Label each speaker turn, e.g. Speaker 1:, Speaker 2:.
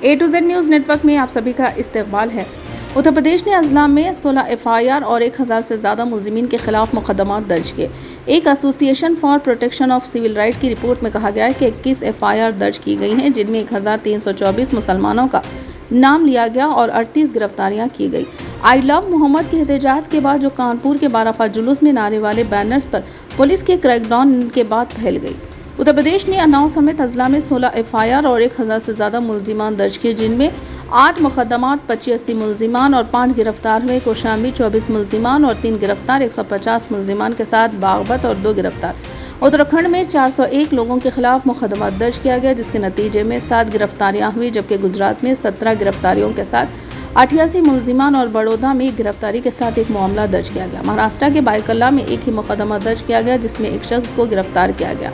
Speaker 1: A to Z news network में आप सभी का इस्तकबाल है। उत्तर प्रदेश ने अजला में 16 FIR और 1000 से ज़्यादा मुलजिमीन के खिलाफ मुकदमात दर्ज किए। एक association for protection of civil right की रिपोर्ट में कहा गया है कि 21 FIR दर्ज की गई हैं, जिनमें 1324 मुसलमानों का नाम लिया गया और 38 गिरफ्तारियां की गई। आई लव मोहम्मद के एहतजाज के बाद जो कानपुर के बाराफा जुलूस में नारे वाले बैनर्स पर पुलिस के क्रैकडाउन के बाद फैल गई। उत्तर प्रदेश ने अन्नाव समेत अजला में 16 FIR और 1000 से ज़्यादा मुलजिमान दर्ज किए, जिनमें 8 मुकदमात, 85 मुलजिमान और 5 गिरफ्तार हुए। कौशाम्बी 24 मुलजिमान और 3 गिरफ्तार, 150 मुलजिमान के साथ बागपत और 2 गिरफ्तार। उत्तराखंड में 401 लोगों के खिलाफ मुकदमा दर्ज किया गया, जिसके नतीजे में 7 गिरफ्तारियां हुई, जबकि गुजरात में 17 गिरफ्तारियों के साथ 88 मुलजिमान और बड़ौदा में गिरफ्तारी के साथ एक मामला दर्ज किया गया। महाराष्ट्र के बायकल्ला में एक ही मुकदमा दर्ज किया गया, जिसमें एक शख्स को गिरफ्तार किया गया।